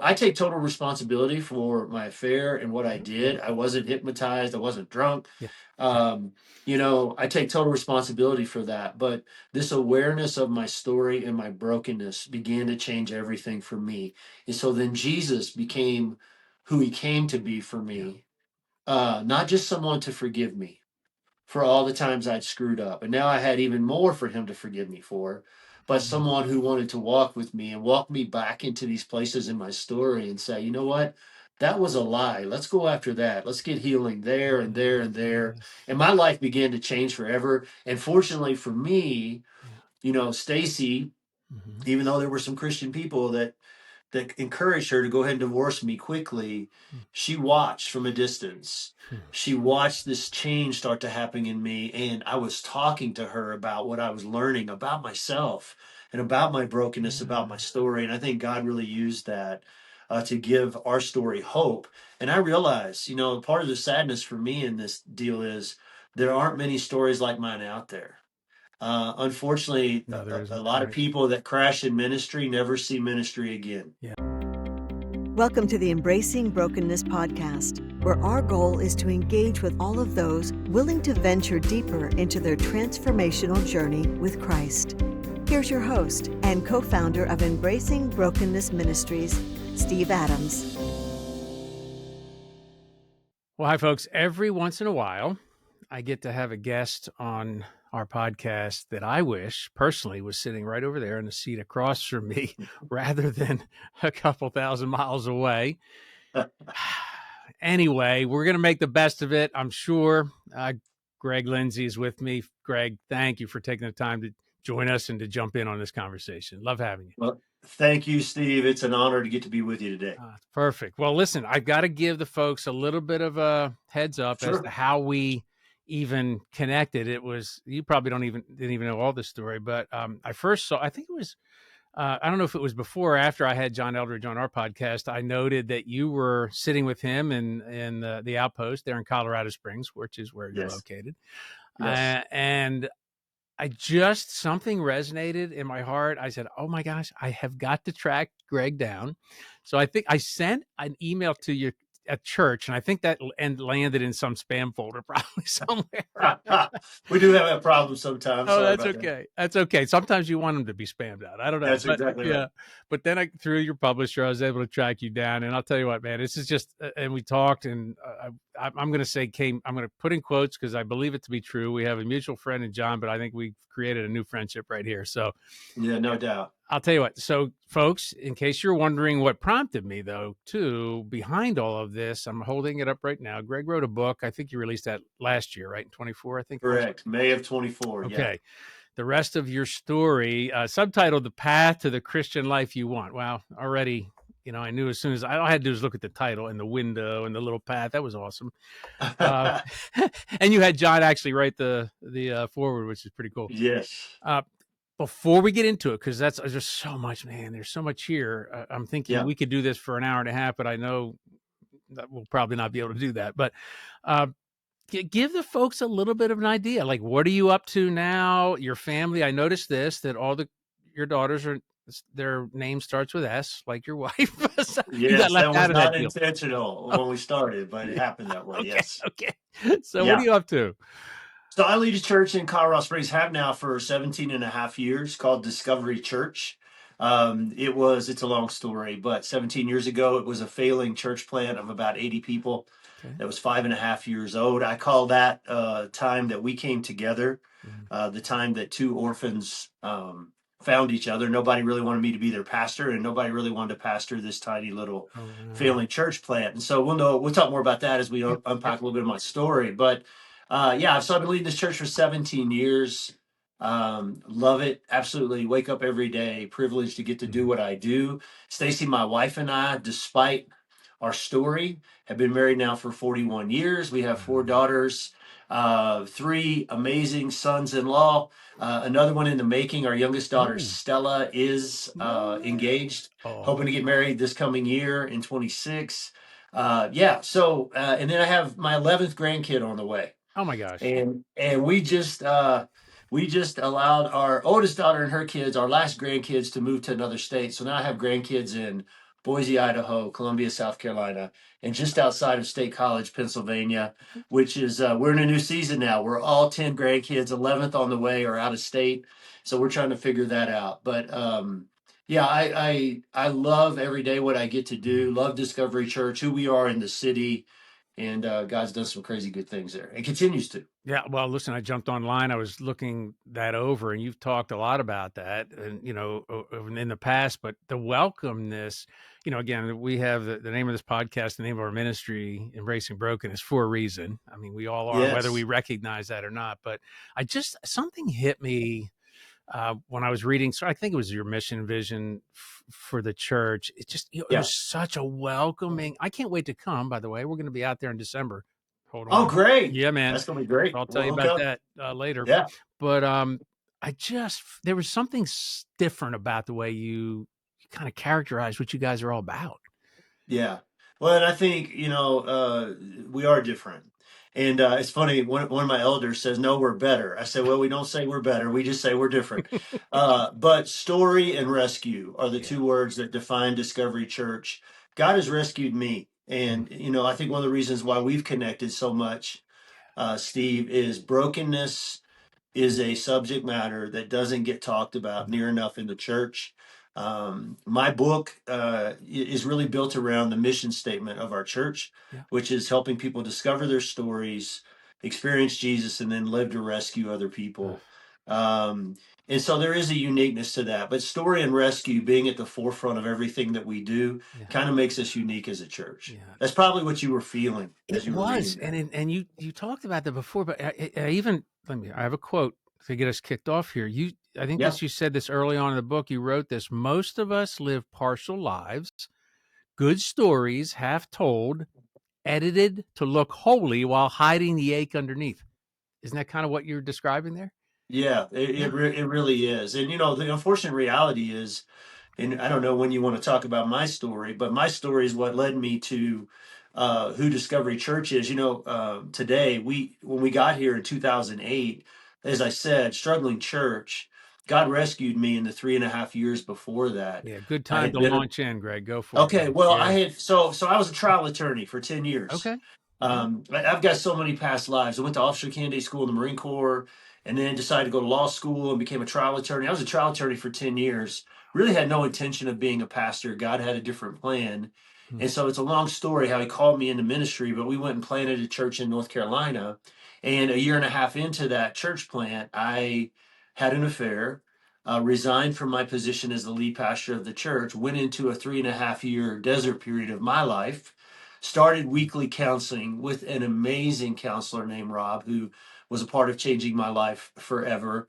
I take total responsibility for my affair and what I did. I wasn't hypnotized. I wasn't drunk. Yeah. Um, I take total responsibility for that. But this awareness of my story and my brokenness began to change everything for me. And so then Jesus became who he came to be for Yeah. me, not just someone to forgive me for all the times I'd screwed up. And now I had even more for him to forgive me for, but Mhm. someone who wanted to walk with me and walk me back into these places in my story and say, you know what? That was a lie. Let's go after that. Let's get healing there and there and there. Yes. And my life began to change forever. And fortunately for me, Yeah. Stacy, Mhm. even though there were some Christian people that encouraged her to go ahead and divorce me quickly, Mm. she watched from a distance. Hmm. She watched this change start to happen in me. And I was talking to her about what I was learning about myself and about my brokenness, about my Yeah. story. And I think God really used that to give our story hope. And I realized, part of the sadness for me in this deal is there aren't many stories like mine out there. Unfortunately, No, there a isn't. lot of Right. people that crash in ministry never see ministry again. Yeah. Welcome to the Embracing Brokenness podcast, where our goal is to engage with all of those willing to venture deeper into their transformational journey with Christ. Here's your host and co-founder of Embracing Brokenness Ministries, Steve Adams. Well, hi, folks. Every once in a while, I get to have a guest on our podcast that I wish personally was sitting right over there in the seat across from me rather than a couple thousand miles away. Anyway, we're going to make the best of it, I'm sure. Greg Lindsey is with me. Greg, thank you for taking the time to join us and to jump in on this conversation. Love having you. Well, thank you, Steve. It's an honor to get to be with you today. Perfect. Well, listen, I've got to give the folks a little bit of a heads up as to Sure. how we even connected. It was, you probably didn't even know all this story, but I first saw, I think it was, I don't know if it was before or after I had John Eldridge on our podcast. I noted that you were sitting with him in the outpost there in Colorado Springs, which is where you're Yes. located. Yes. And something resonated in my heart. I said, oh my gosh, I have got to track Greg down. So I think I sent an email to you at church, and I think that landed in some spam folder probably somewhere. We do have that problem sometimes. Oh, Sorry that's about that. okay. That's okay. Sometimes you want them to be spammed out. I don't know, That's but exactly right. yeah. But then through your publisher, I was able to track you down, and I'll tell you what, man, this is just. And we talked, and I'm going to say I'm going to put in quotes because I believe it to be true. We have a mutual friend in John, but I think we've created a new friendship right here. So Yeah, no doubt. I'll tell you what. So, folks, in case you're wondering what prompted me, though, too, behind all of this, I'm holding it up right now. Greg wrote a book. I think you released that last year, right? In 24, I think it was. Correct. May of 24. Yeah. Okay. The rest of your story, subtitled The Path to the Christian Life You Want. Wow. Already, I knew as soon as all I had to do was look at the title and the window and the little path. That was awesome. And you had John actually write the forward, which is pretty cool. Yes. Before we get into it, because there's so much, man. There's so much here. I'm thinking we could do this for an hour and a half, but I know that we'll probably not be able to do that. But give the folks a little bit of an idea. Like, what are you up to now? Your family. I noticed that your daughters their name starts with S, like your wife. So you got Yes, left that out was of that not deal. intentional when we started, but it happened that way. Okay. Yes. Okay. So what are Yeah. you up to? So I lead a church in Colorado Springs, have now for 17 and a half years, called Discovery Church. It's a long story, but 17 years ago, it was a failing church plant of about 80 people. Okay. That was 5.5 years old. I call that time that we came together, the time that two orphans found each other. Nobody really wanted me to be their pastor, and nobody really wanted to pastor this tiny little failing church plant. And so we'll talk more about that as we unpack a little bit of my story. But so I've been leading this church for 17 years. Love it. Absolutely. Wake up every day. Privileged to get to do what I do. Stacy, my wife, and I, despite our story, have been married now for 41 years. We have 4 daughters, 3 amazing sons-in-law, another one in the making. Our youngest daughter, Stella, is engaged, hoping to get married this coming year in 26. And then I have my 11th grandkid on the way. Oh my gosh. And we just allowed our oldest daughter and her kids, our last grandkids, to move to another state. So now I have grandkids in Boise, Idaho, Columbia, South Carolina, and just outside of State College, Pennsylvania, which is, we're in a new season now. We're all 10 grandkids, 11th on the way, are out of state. So we're trying to figure that out. But yeah, I love every day what I get to do. Love Discovery Church, who we are in the city, and God's done some crazy good things there and continues to. Yeah, well, listen, I jumped online. I was looking that over, and you've talked a lot about that, and in the past. But the welcomeness, again, we have the name of this podcast, the name of our ministry, Embracing Brokenness, for a reason. I mean, we all are, whether we Yes. recognize that or not. But something hit me when I was reading. So I think it was your mission vision for the church. It Yeah. was such a welcoming. I can't wait to come. By the way, we're going to be out there in December. Hold Oh, on. great. Yeah, man. That's going to be great. I'll tell We'll you hook about up. that later. Yeah. But there was something different about the way you kind of characterize what you guys are all about. Yeah. Well, and I think, we are different. And it's funny, one of my elders says, no, we're better. I said, well, we don't say we're better. We just say we're different. But story and rescue are the Yeah. two words that define Discovery Church. God has rescued me. And, I think one of the reasons why we've connected so much, Steve, is brokenness is a subject matter that doesn't get talked about near enough in the church. My book is really built around the mission statement of our church, which is helping people discover their stories, experience Jesus, and then live to rescue other people. And so there is a uniqueness to that. But story and rescue being at the forefront of everything that we do kind of makes us unique as a church. That's probably what you were feeling as you were reading that. And you talked about that before, but I have a quote to get us kicked off here. I think Yeah. you said this early on in the book. You wrote this: most of us live partial lives, good stories, half told, edited to look holy while hiding the ache underneath. Isn't that kind of what you're describing there? Yeah, it really is. And the unfortunate reality is, and I don't know when you want to talk about my story, but my story is what led me to who Discovery Church is. Today when we got here in 2008, as I said, struggling church. God rescued me in the 3.5 years before that. Yeah, good I time had to been launch in, Greg. Go for it. okay. Well, Yeah. I had so I was a trial attorney for 10 years. Okay. I've got so many past lives. I went to officer candidate school in the Marine Corps and then decided to go to law school and became a trial attorney. I was a trial attorney for 10 years. Really had no intention of being a pastor. God had a different plan. And so it's a long story how he called me into ministry, but we went and planted a church in North Carolina. And a year and a half into that church plant, I had an affair, resigned from my position as the lead pastor of the church, went into a 3.5 year desert period of my life, started weekly counseling with an amazing counselor named Rob, who was a part of changing my life forever.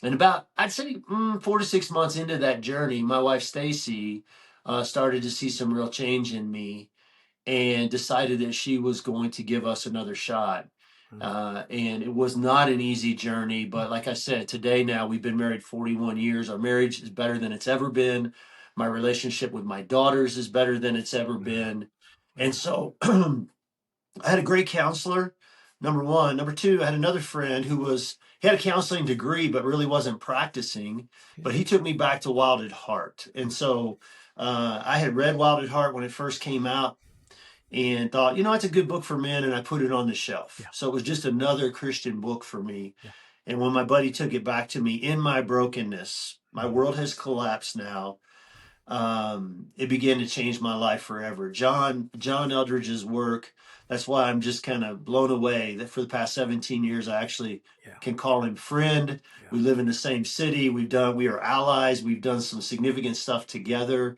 And about, I'd say, 4 to 6 months into that journey, my wife, Stacy, started to see some real change in me and decided that she was going to give us another shot. And it was not an easy journey, but like I said, today now we've been married 41 years. Our marriage is better than it's ever been. My relationship with my daughters is better than it's ever been. And so I had a great counselor, number one. Number two, I had another friend he had a counseling degree, but really wasn't practicing. But he took me back to Wild at Heart. And so I had read Wild at Heart when it first came out and thought, it's a good book for men. And I put it on the shelf. Yeah. So it was just another Christian book for me. Yeah. And when my buddy took it back to me in my brokenness, my world has collapsed now. It began to change my life forever. John Eldridge's work. That's why I'm just kind of blown away that for the past 17 years, I actually can call him friend. Yeah. We live in the same city. We are allies. We've done some significant stuff together.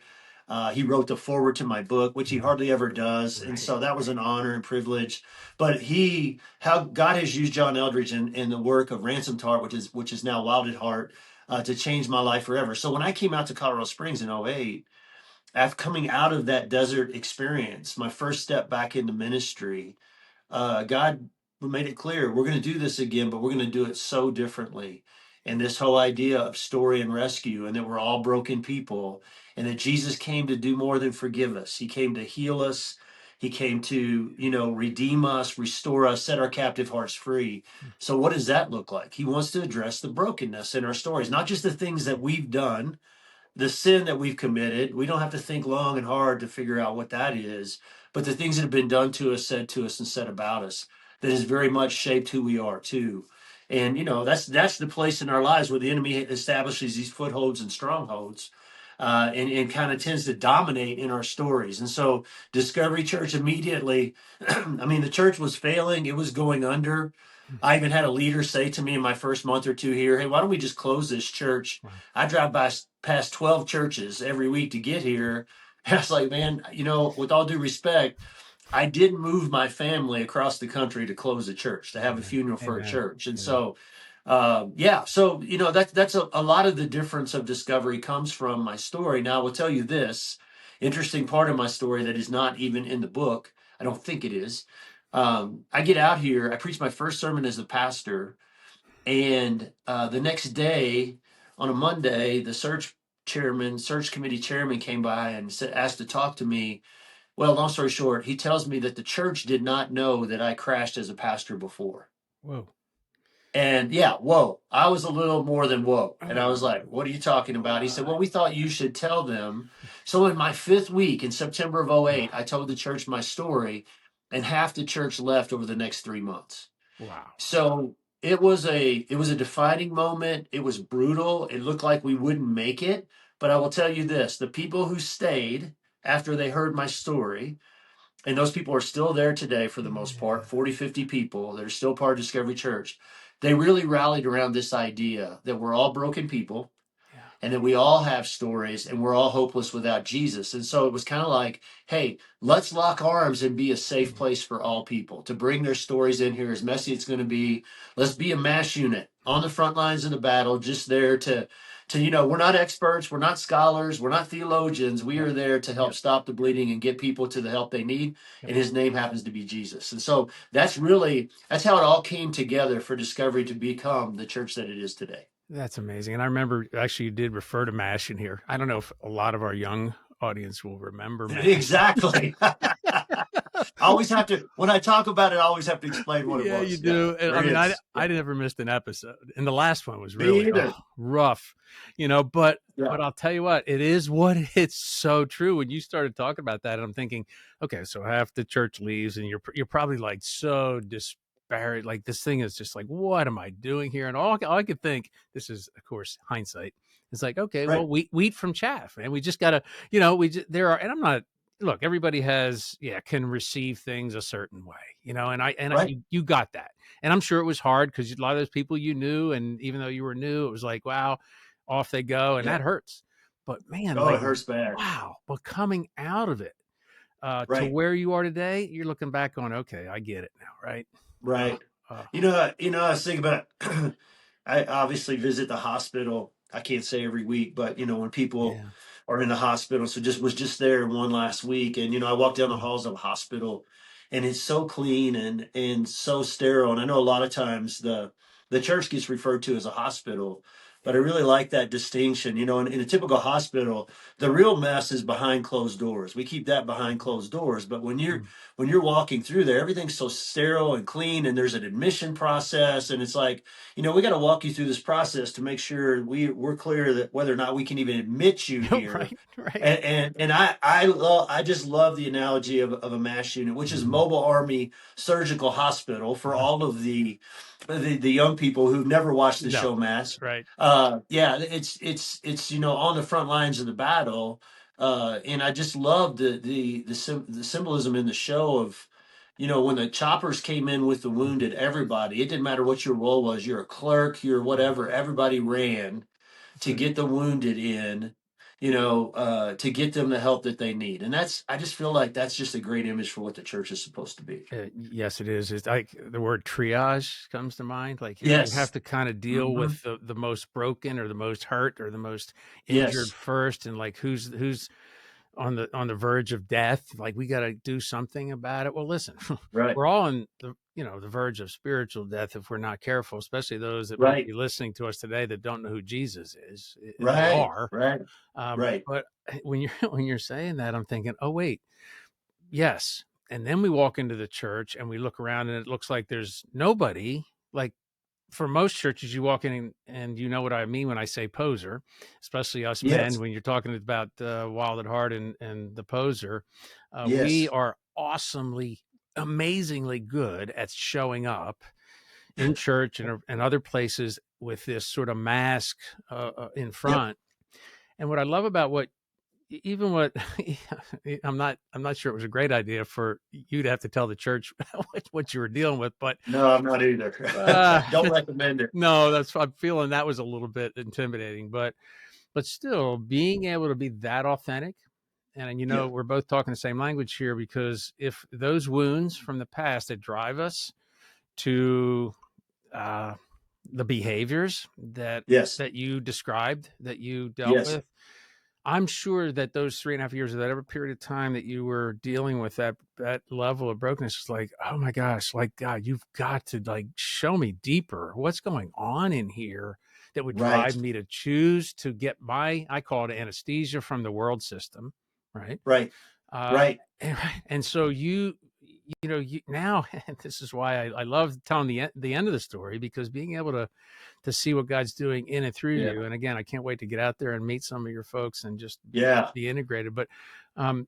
He wrote the foreword to my book, which he hardly ever does. Right. And so that was an honor and privilege. But how God has used John Eldridge in the work of Ransomed Heart, which is now Wild at Heart, to change my life forever. So when I came out to Colorado Springs in 2008, after coming out of that desert experience, my first step back into ministry, God made it clear, we're going to do this again, but we're going to do it so differently. And this whole idea of story and rescue, and that we're all broken people, and that Jesus came to do more than forgive us. He came to heal us. He came to, redeem us, restore us, set our captive hearts free. So what does that look like? He wants to address the brokenness in our stories, not just the things that we've done the sin that we've committed. We don't have to think long and hard to figure out what that is, but the things that have been done to us, said to us, and said about us that has very much shaped who we are too. And that's the place in our lives where the enemy establishes these footholds and strongholds, and kind of tends to dominate in our stories. And so Discovery Church immediately, I mean, the church was failing, it was going under. I even had a leader say to me in my first month or two here, "Hey, why don't we just close this church?" Wow. I drive past 12 churches every week to get here. And I was like, man, with all due respect, I didn't move my family across the country to close a church, to have a funeral for a Amen. church. And Yeah. so, so, that's a lot of the difference of Discovery comes from my story. Now, I will tell you this interesting part of my story that is not even in the book. I don't think it is. I get out here, I preach my first sermon as a pastor, and the next day on a Monday, the search committee chairman came by and asked to talk to me. Well, long story short, he tells me that the church did not know that I crashed as a pastor before. Whoa. And yeah, whoa. I was a little more than whoa. And I was like, Oh, what are you talking about? He said, well, we thought you should tell them. So in my 5th week in September of 2008, I told the church my story, and half the church left over the next 3 months. wow. So it was a defining moment. It was brutal. It looked like we wouldn't make it. But I will tell you this, the people who stayed after they heard my story, and those people are still there today for the most part, 40, 50 people that are still part of Discovery Church. They really rallied around this idea that we're all broken people, Yeah. and that we all have stories, and we're all hopeless without Jesus. And so it was kind of like, hey, let's lock arms and be a safe place for all people to bring their stories in here, as messy it's going to be. Let's be a mass unit on the front lines of the battle, just there to we're not experts, we're not scholars, we're not theologians. We Yep. are there to help Yep. stop the bleeding and get people to the help they need. Yep. And his name happens to be Jesus. And so that's how it all came together for Discovery to become the church that it is today. That's amazing. And I remember actually you did refer to MASH in here. I don't know if a lot of our young audience will remember MASH. Exactly. I always have to, when I talk about it, I always have to explain what it was. Yeah, you do. Yeah, I mean, I never missed an episode, and the last one was Me really either. rough, but Yeah. I'll tell you what, it is what it's so true. When you started talking about that, I'm thinking, okay, so half the church leaves, and you're probably like so disparate. Like this thing is just like, what am I doing here? And all I could think, this is of course hindsight. It's like, okay, Right. well, wheat from chaff, and we just gotta, there are, and I'm not. Look, everybody can receive things a certain way, Right. you got that. And I'm sure it was hard because a lot of those people you knew, and even though you were new, it was like, wow, off they go. And Yeah. that hurts. But man, Oh, it hurts bad. wow. But coming out of it to Right. where you are today, you're looking back on, okay, I get it now. Right. Right. Uh, I was thinking about, I obviously visit the hospital. I can't say every week, but when people yeah. are in the hospital, so was just there one last week, and I walked down the Mm. halls of a hospital, and it's so clean and so sterile. And I know a lot of times the church gets referred to as a hospital, but I really like that distinction. In a typical hospital, the real mess is behind closed doors. We keep that behind closed doors, but when you're Mm. walking through there, everything's so sterile and clean, and there's an admission process, and it's like, we got to walk you through this process to make sure we're clear that whether or not we can even admit you here. Right. And I just love the analogy of a MASH unit, which is Mhm. Mobile Army Surgical Hospital, for all of the young people who've never watched the No. show MASH. Right. It's on the front lines of the battle. And I just love the symbolism in the show of, when the choppers came in with the wounded, everybody, it didn't matter what your role was, you're a clerk, you're whatever, everybody ran to get the wounded in, to get them the help that they need. And I just feel like that's just a great image for what the church is supposed to be. Yes, it is. It's like the word triage comes to mind. Like you have Yes. to kind of deal Mm-hmm. with the most broken or the most hurt or the most injured Yes. first, and like who's on the verge of death. Like we got to do something about it. Well, listen, Right. we're all on the verge of spiritual death if we're not careful, especially those that might Right. be listening to us today that don't know who Jesus is. They Right. are. Right. Right. But when you're saying that, I'm thinking, oh wait, yes. And then we walk into the church and we look around and it looks like there's nobody like for most churches, you walk in and you know what I mean when I say poser, especially us men, Yes. when you're talking about Wild at Heart and the poser. We Yes. are awesomely, amazingly good at showing up in church and other places with this sort of mask in Yep. front. And what I love about even what I'm not sure it was a great idea for you to have to tell the church what you were dealing with, but No, I'm not either. Don't recommend it. no, I'm feeling that was a little bit intimidating, but still being able to be that authentic. And Yeah. we're both talking the same language here, because if those wounds from the past that drive us to the behaviors Yes. that you described, that you dealt Yes. with, I'm sure that those 3.5 years, of that every period of time that you were dealing with that level of brokenness, is like, oh my gosh, like, God, you've got to like show me deeper what's going on in here that would drive Right. me to choose to get I call it anesthesia from the world system, right? Right. Uh, Right. and so you now, and this is why I love telling the end of the story, because being able to see what God's doing in and through Yeah. you. And again, I can't wait to get out there and meet some of your folks and just Yeah. be integrated. But um,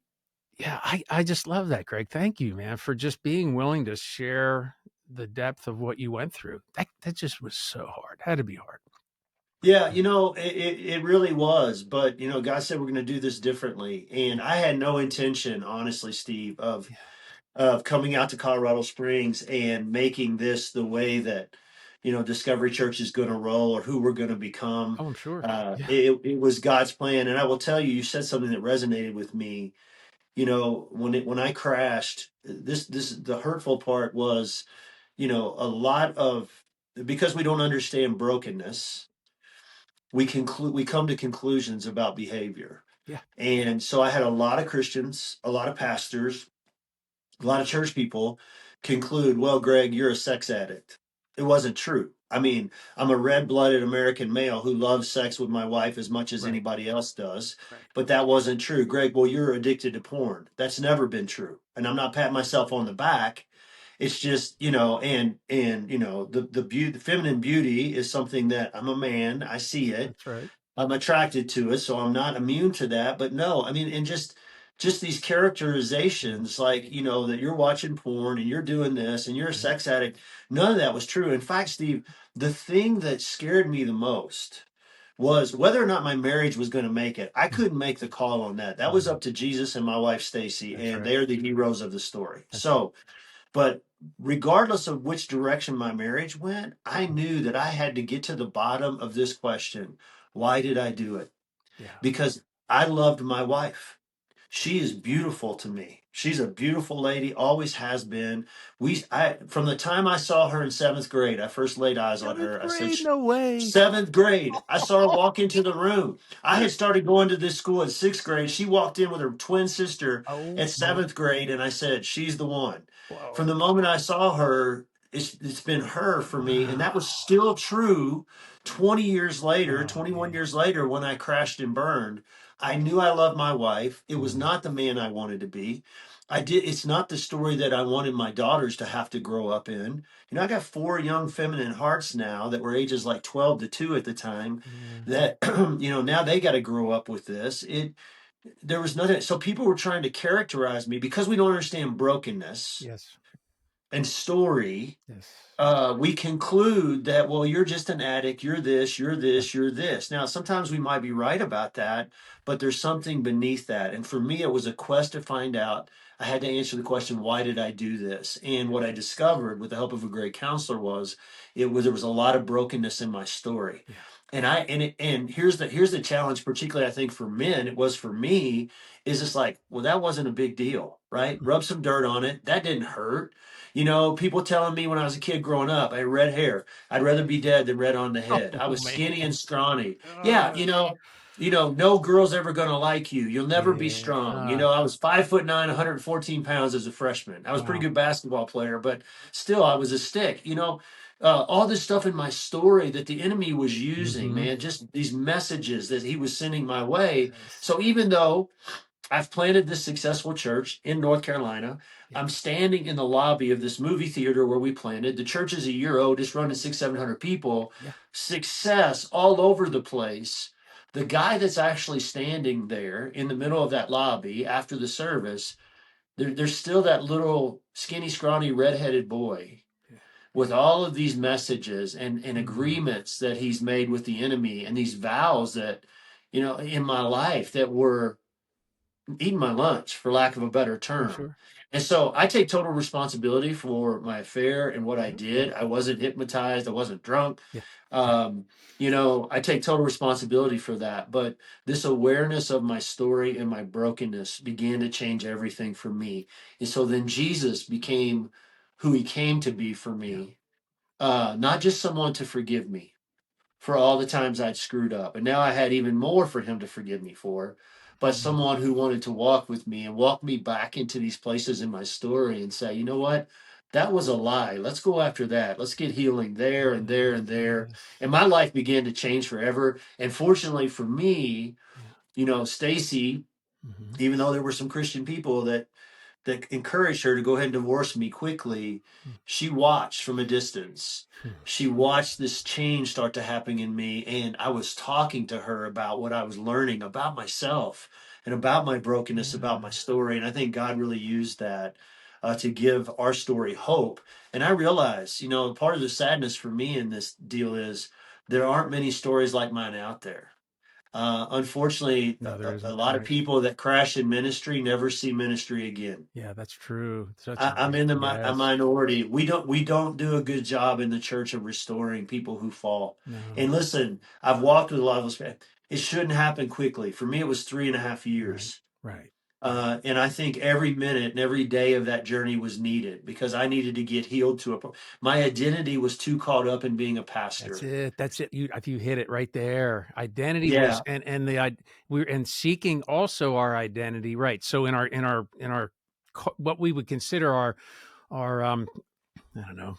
yeah, I just love that, Greg. Thank you, man, for just being willing to share the depth of what you went through. That just was so hard. Had to be hard. Yeah, it really was. But, God said we're going to do this differently. And Yeah. I had no intention, honestly, Steve, of Yeah. coming out to Colorado Springs and making this the way that, Discovery Church is going to roll or who we're going to become. Oh, I'm sure. Yeah. It was God's plan. And I will tell you, you said something that resonated with me. When I crashed, the hurtful part was, a lot of, because we don't understand brokenness, we come to conclusions about behavior. Yeah. And so I had a lot of Christians, a lot of pastors, a lot of church people conclude, well, Greg, you're a sex addict. It wasn't true. I mean, I'm a red-blooded American male who loves sex with my wife as much as Right. anybody else does, Right. but that wasn't true. Greg, well, you're addicted to porn. That's never been true. And I'm not patting myself on the back. It's just, the beauty, the feminine beauty is something that I'm a man. I see it. That's right. I'm attracted to it, so I'm not immune to that. But no, I mean, and just these Mm. characterizations, like that you're watching porn and you're doing this and you're a Right. sex addict. None of that was true. In fact, Steve, the thing that scared me the most was whether or not my marriage was going to make it. I couldn't make the call on that. That was Mhm. up to Jesus and my wife Stacy, That's and right. they're the heroes of the story. That's right. So, but regardless of which direction my marriage went, I Mhm. knew that I had to get to the bottom of this question. Why did I do it? Yeah. Because I loved my wife. She is beautiful to me. She's a beautiful lady, always has been. From the time I saw her in seventh grade, I first laid eyes on Seventh her. I said, grade? No way. seventh grade. I saw her walk into the room. I had started going to this school in sixth grade. She walked in with her twin sister Oh at my. seventh grade, and I said, she's the one. From Whoa. the moment I saw her, it's been her for me. And that was Wow. still true 20 years later, Oh 21 man. years later, when I crashed and burned. I knew I loved my wife. It was Mhm. not the man I wanted to be. It's not the story that I wanted my daughters to have to grow up in. I got four young feminine hearts now that were ages like 12 to 2 at the time Yeah. that, now they got to grow up with this. There was nothing. So people were trying to characterize me because we don't understand brokenness Yes. and story. Yes. We conclude that, well, you're just an addict, you're this, you're Yeah. this, you're this. Now, sometimes we might be right about that, but there's something beneath that. And for me, it was a quest to find out. I had to answer the question, why did I do this? And what I discovered with the help of a great counselor was there was a lot of brokenness in my story. Yeah. And here's the challenge, particularly I think for men, it was for me, is it's like, well, that wasn't a big deal, right? Rub some dirt on it. That didn't hurt. People telling me when I was a kid growing up, I had red hair. I'd rather be dead than red on the head. I Oh was man. skinny and scrawny. Yeah, Uh, no girl's ever gonna like you. You'll never be yeah. strong. I was 5'9", 114 pounds as a freshman. I was a pretty Wow. good basketball player, but still I was a stick. All this stuff in my story that the enemy was using, Mm-hmm. man, just these messages that he was sending my way. Yes. So even though I've planted this successful church in North Carolina. Yeah. I'm standing in the lobby of this movie theater where we planted. The church is a year old. It's running 700 people. Yeah. Success all over the place. The guy that's actually standing there in the middle of that lobby after the service, there's still that little skinny, scrawny, redheaded boy Yeah. with all of these messages and Mm. agreements that he's made with the enemy and these vows that, in my life that were eating my lunch, for lack of a better Oh, term. sure. And so I take total responsibility for my affair and what I Yeah. did. I wasn't hypnotized. I wasn't drunk. Yeah. I take total responsibility for that. But this awareness of my story and my brokenness began to change everything for me. And so then Jesus became who he came to be for Yeah. me, not just someone to forgive me for all the times I'd screwed up. And now I had even more for him to forgive me for, but Mm. someone who wanted to walk with me and walk me back into these places in my story and say, you know what? That was a lie. Let's go after that. Let's get healing there and there and there. Yes. And my life began to change forever. And fortunately for me, Yeah. Stacy, Mm-hmm. even though there were some Christian people that encouraged her to go ahead and divorce me quickly, she watched from a distance. She watched this change start to happen in me. And I was talking to her about what I was learning about myself and about my brokenness, about my story. And I think God really used that to give our story hope. And I realized, part of the sadness for me in this deal is there aren't many stories like mine out there. Unfortunately, No, there a isn't. lot of Right. people that crash in ministry never see ministry again. Yeah, that's true. Such a I'm big in a yes. minority. We don't do a good job in the church of restoring people who fall. No. And listen, I've walked with a lot of those. It shouldn't happen quickly. For me, it was 3.5 Right. years. Right. And I think every minute and every day of that journey was needed because I needed to get healed my identity was too caught up in being a That's pastor. it. That's it. You hit it right there. Identity was Yeah. we're seeking also our identity, right? So in our what we would consider our I don't know,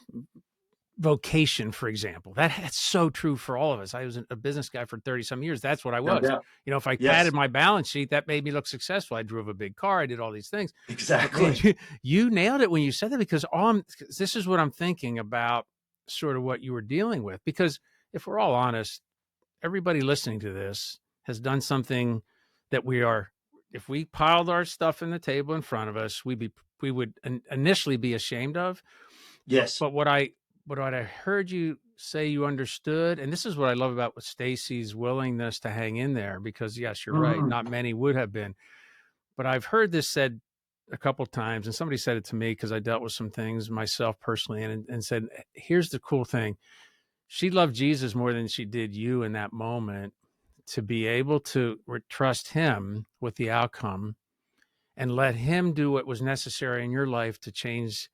vocation, for example. That's so true for all of us. I was a business guy for 30 some years. That's what I No was. doubt. If I padded Yes. my balance sheet, that made me look successful. I drove a big car. I did all these things. But man, Exactly. you nailed it when you said that because this is what I'm thinking about sort of what you were dealing with. Because if we're all honest, everybody listening to this has done something that if we piled our stuff in the table in front of us, we would initially be ashamed of. Yes. But what I heard you say you understood, and this is what I love about Stacy's willingness to hang in there, because yes, you're right, Mhm. not many would have been. But I've heard this said a couple times, and somebody said it to me because I dealt with some things myself personally, and said, here's the cool thing. She loved Jesus more than she did you in that moment, to be able to trust him with the outcome and let him do what was necessary in your life to change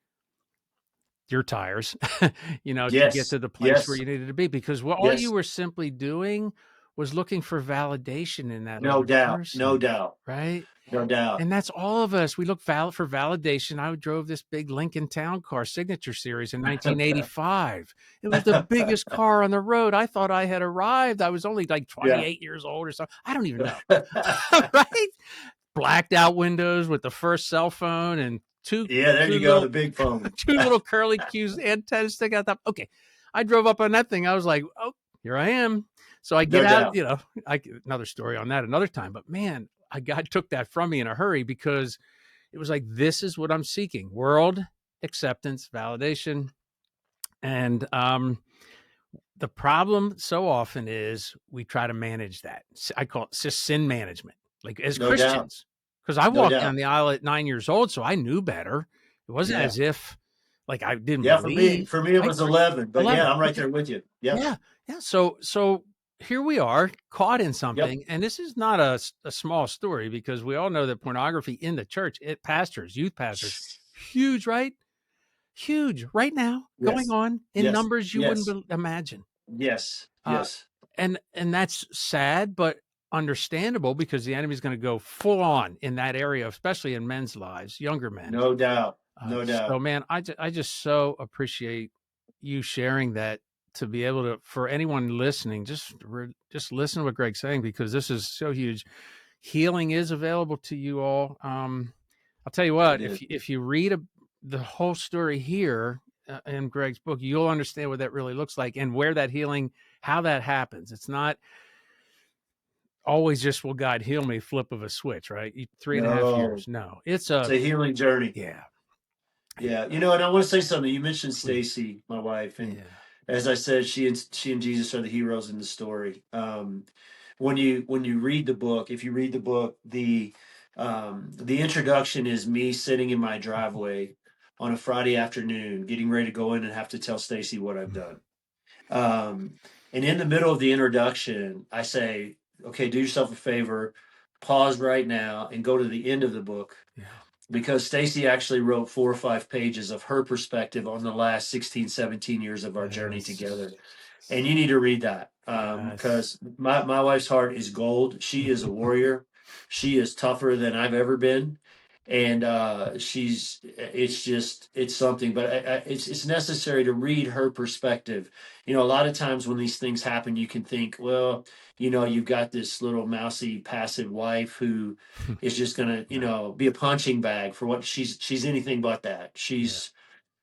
your tires, to get Yes. to the place where Yes. you needed to be. Because all you Yes. were simply doing was looking for validation in that No other doubt. No person, doubt. right? No doubt. And that's all of us. We look for validation. I drove this big Lincoln Town Car Signature Series in 1985. It was the biggest car on the road. I thought I had arrived. I was only like Yeah. 28 years old or something. I don't even know. Right? Blacked out windows with the first cell phone and two Yeah, there two you go. little The big phone. two little curly Q's antennas sticking out. Okay, I drove up on that thing. I was like, oh, here I am. So I get No out. doubt. Another story on that another time. But man, God took that from me in a hurry because it was like, this is what I'm seeking: world acceptance, validation, and the problem so often is we try to manage that. I call it just sin management, like as No doubt. Christians, because I No walked down doubt. the aisle at 9 years old, so I knew better. It wasn't Yeah. as if like I didn't Yeah. For me, believe. for me, it I was 11. But 11. yeah, I'm right Okay. there with you. Yep. Yeah. Yeah. So here we are caught in Yep. something. And this is not a small story, because we all know that pornography in the church, youth pastors, huge, right? Huge right now, going Yes. on in Yes. numbers you wouldn't Yes. imagine. Yes. Uh, Yes. and that's sad, but understandable, because the enemy is going to go full on in that area, especially in men's lives, younger men. No doubt. No So doubt. man, I just so appreciate you sharing that, to be able to, for anyone listening, just listen to what Greg's saying, because this is so huge. healing is available to you all. I'll tell you what, It is. if you read the whole story here in Greg's book, you'll understand what that really looks like and where that healing, how that happens. It's not always just, will God heal me, flip of a switch, right? 3.5 No, years. No, it's it's a healing journey. yeah. Yeah, and I want to say something. You mentioned Stacy, my wife, and Yeah. as I said, she and Jesus are the heroes in the story. When you read the book, if you read the book, the introduction is me sitting in my driveway on a Friday afternoon, getting ready to go in and have to tell Stacy what I've done. And in the middle of the introduction, I say, "Okay, do yourself a favor, pause right now, and go to the end of the book." Yeah. Because Stacy actually wrote 4 or 5 pages of her perspective on the last 16, 17 years of our journey together. And you need to read that Yes. because my wife's heart is gold. She is a warrior. She is tougher than I've ever been. And it's something, but it's necessary to read her perspective. A lot of times when these things happen, you can think, well, you've got this little mousy, passive wife who is just going to, be a punching bag for what she's anything but that. Yeah.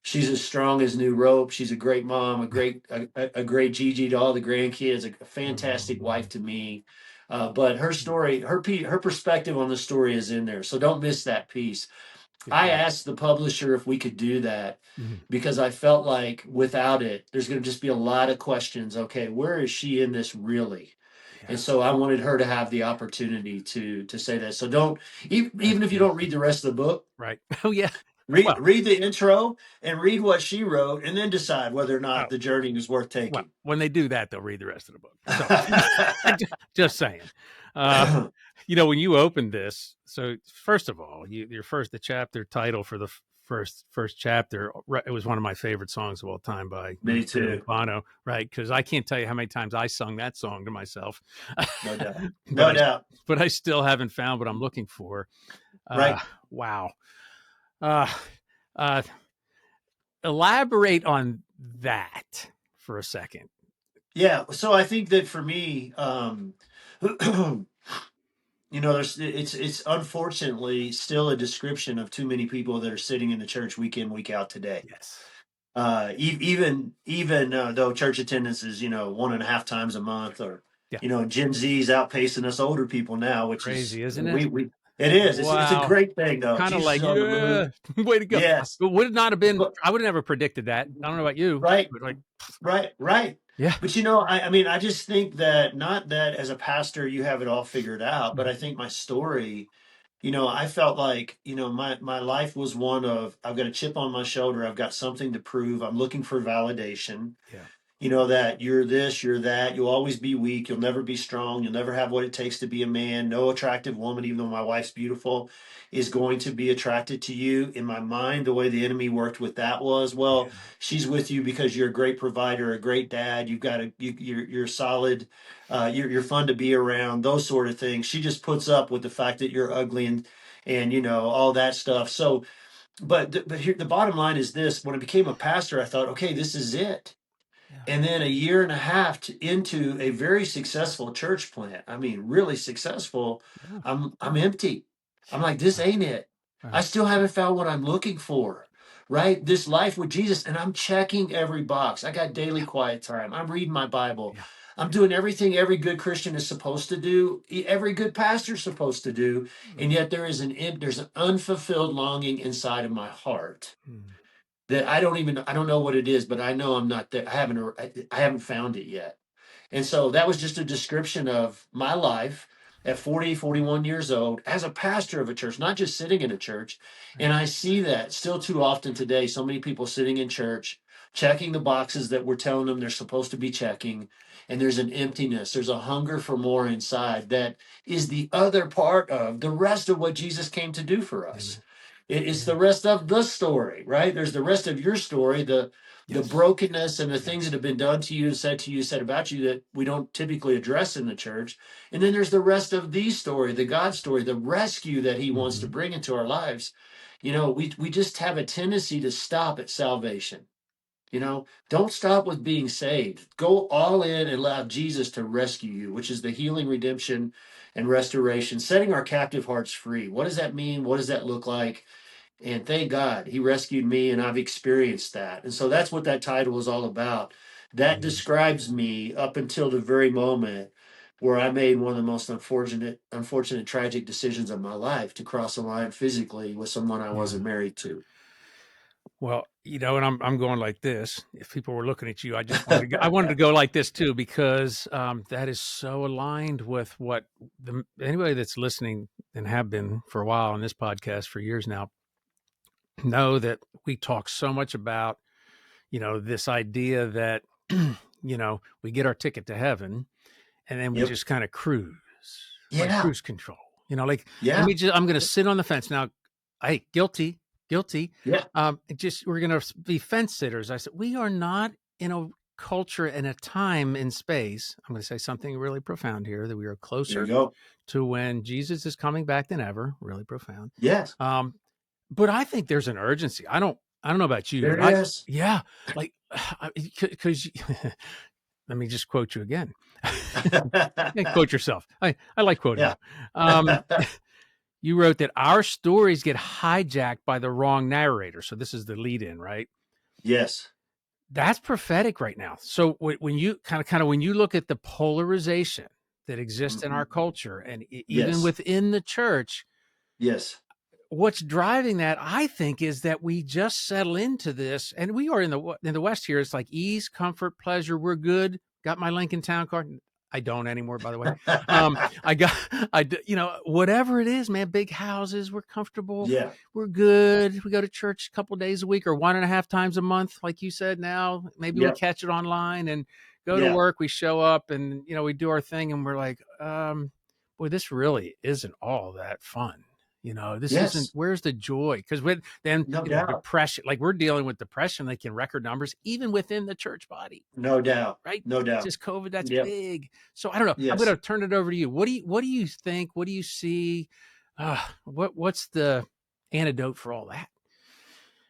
She's as strong as new rope. She's a great mom, a great Gigi to all the grandkids, a fantastic wife to me. But her story, her perspective on the story is in there. So don't miss that piece. Good I deal. asked the publisher if we could do that Mhm. because I felt like without it, there's going to just be a lot of questions. Okay, where is she in this really? Yeah. And so I wanted her to have the opportunity to say that. So don't even if you don't read the rest of the book, Right. Oh yeah. read Well, read the intro and read what she wrote, and then decide whether or not oh, the journey is worth well, taking. when they do that, they'll read the rest of the book. So just saying. When you opened this, so first of all, the chapter title for the first chapter, it was one of my favorite songs of all time by Me clearly too. Bono, right? Because I can't tell you how many times I sung that song to myself. No doubt. but No I doubt. but I still haven't found what I'm looking for. Right. Wow. Uh, uh, Elaborate on that for a second. Yeah. So I think that for me, it's unfortunately still a description of too many people that are sitting in the church week in, week out today. Yes. Even though church attendance is 1.5 times a month, or Yeah. Gen Z's outpacing us older people now, which Crazy, is isn't it? we it is. It's a Wow. great thing though. Kind of Jesus like, is on the yeah, move. way to go. Yes. But would it not have been, But I would have never predicted that. I don't know about you, right. but like, Right. yeah. But I just think that, not that as a pastor you have it all figured out, but I think my story, I felt like, my life was one of, I've got a chip on my shoulder, I've got something to prove, I'm looking for validation. Yeah. That you're this, you're that, you'll always be weak, you'll never be strong, you'll never have what it takes to be a man. No attractive woman, even though my wife's beautiful, is going to be attracted to you. In my mind, the way the enemy worked with that was, well, Yeah. she's with you because you're a great provider, a great dad, you're solid, you're fun to be around, those sort of things. She just puts up with the fact that you're ugly and all that stuff. So, but here, the bottom line is this: when I became a pastor, I thought, okay, this is it. Yeah. And then a year and a half into a very successful church plant, I mean, really successful, Yeah. I'm empty. I'm like, this ain't it. I still haven't found what I'm looking for, right? This life with Jesus, and I'm checking every box. I got daily quiet time. I'm reading my Bible. Yeah. I'm doing everything every good Christian is supposed to do, every good pastor is supposed to do, and yet there's an unfulfilled longing inside of my heart that I don't know what it is, but I know I'm not there. I haven't found it yet. And so that was just a description of my life at 40, 41 years old as a pastor of a church, not just sitting in a church. And I see that still too often today. So many people sitting in church, checking the boxes that we're telling them they're supposed to be checking. And there's an emptiness. There's a hunger for more inside that is the other part of the rest of what Jesus came to do for us. Amen. It's the rest of the story, right? There's the rest of your story, the brokenness and the things that have been done to you, said about you that we don't typically address in the church. And then there's the rest of the story, the God story, the rescue that he wants to bring into our lives. We just have a tendency to stop at salvation. Don't stop with being saved. Go all in and allow Jesus to rescue you, which is the healing, redemption, and restoration, setting our captive hearts free. What does that mean? What does that look like? And thank God he rescued me, and I've experienced that. And so that's what that title is all about. That describes me up until the very moment where I made one of the most unfortunate, tragic decisions of my life, to cross the line physically with someone I wasn't married to. Well, and I'm going like this. If people were looking at you, I wanted to go like this too, because that is so aligned with what anybody that's listening and have been for a while on this podcast for years now know that we talk so much about, this idea that, we get our ticket to heaven and then we just kind of cruise, like cruise control, I'm going to sit on the fence now. Hey, guilty. Yeah. We're going to be fence sitters. I said, we are not in a culture and a time in space. I'm going to say something really profound here, that we are closer to when Jesus is coming back than ever. Really profound. Yes. But I think there's an urgency. I don't know about you. There is. Yeah. Like, because let me just quote you again. Quote yourself. I like quoting you. You wrote that our stories get hijacked by the wrong narrator. So this is the lead in, right? Yes. That's prophetic right now. So when you kind of when you look at the polarization that exists in our culture, and even within the church, what's driving that, I think, is that we just settle into this, and we are in the West here. It's like ease, comfort, pleasure. We're good. Got my Lincoln Town Car. I don't anymore, by the way. Whatever it is, man, big houses, we're comfortable. Yeah. We're good. We go to church a couple of days a week or 1.5 times a month. Like you said, now maybe we catch it online and go to work. We show up and, we do our thing, and we're like, boy, this really isn't all that fun. This isn't, where's the joy? Because depression, like we're dealing with depression, like in record numbers, even within the church body. No doubt. Right. No doubt. Just COVID. That's big. So I don't know. I'm going to turn it over to you. What do you think? What do you see? What's the antidote for all that?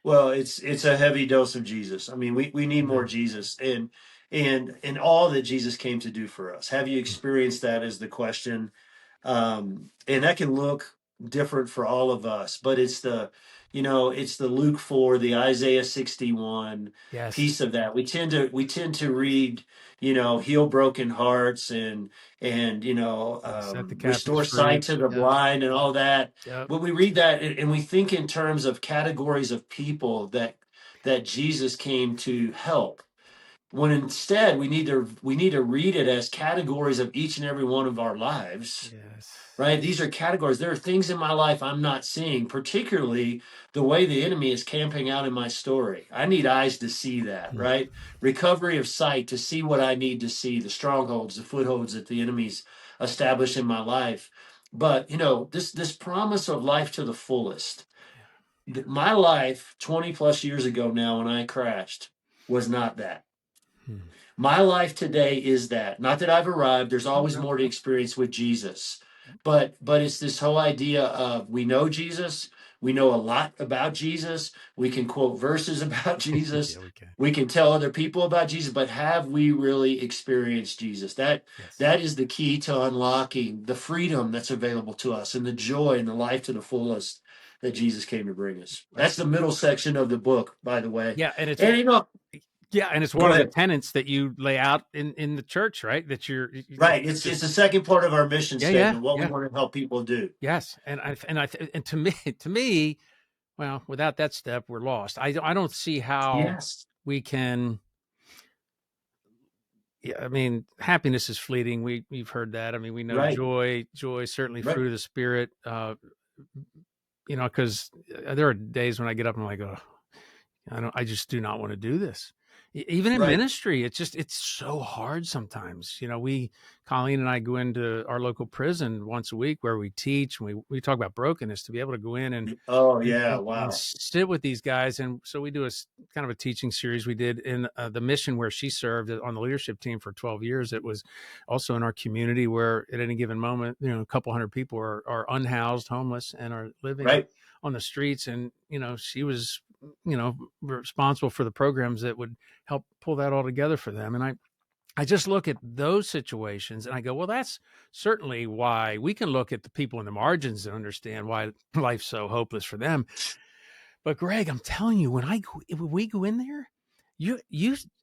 Well, it's a heavy dose of Jesus. I mean, we need more Jesus, and all that Jesus came to do for us. Have you experienced that, is the question. And that can look different for all of us, but it's the Luke 4, the Isaiah 61 piece of that. We tend to read, heal broken hearts and restore sight to the blind and all that. But we read that and we think in terms of categories of people that Jesus came to help, when instead we need to read it as categories of each and every one of our lives. Right? These are categories. There are things in my life I'm not seeing, particularly the way the enemy is camping out in my story. I need eyes to see that, right? Recovery of sight, to see what I need to see, the strongholds, the footholds that the enemy's established in my life. But, this promise of life to the fullest. My life 20 plus years ago now, when I crashed, was not that. My life today is that. Not that I've arrived. There's always more to experience with Jesus. But it's this whole idea of, we know Jesus. We know a lot about Jesus. We can quote verses about Jesus. We can tell other people about Jesus. But have we really experienced Jesus? That is the key to unlocking the freedom that's available to us, and the joy and the life to the fullest that Jesus came to bring us. That's the middle section of the book, by the way. Yeah, and it's one of the tenets that you lay out in the church, right? That you're right. It's the second part of our mission statement. What we want to help people do. Yes, and to me, well, without that step, we're lost. I don't see how we can. Yeah, I mean, happiness is fleeting. We've heard that. I mean, we know joy certainly fruit of the Spirit. Because there are days when I get up and I'm like, oh, I just do not want to do this. Even in ministry, it's so hard sometimes. Colleen and I go into our local prison once a week where we teach, and we talk about brokenness, to be able to go in and and sit with these guys. And so we do a kind of a teaching series. We did in the mission where she served on the leadership team for 12 years. It was also in our community where at any given moment, a couple hundred people are unhoused, homeless, and are living on the streets. And, she was responsible for the programs that would help pull that all together for them. And I just look at those situations and I go, well, that's certainly why we can look at the people in the margins and understand why life's so hopeless for them. But Greg, I'm telling you, when we go in there, you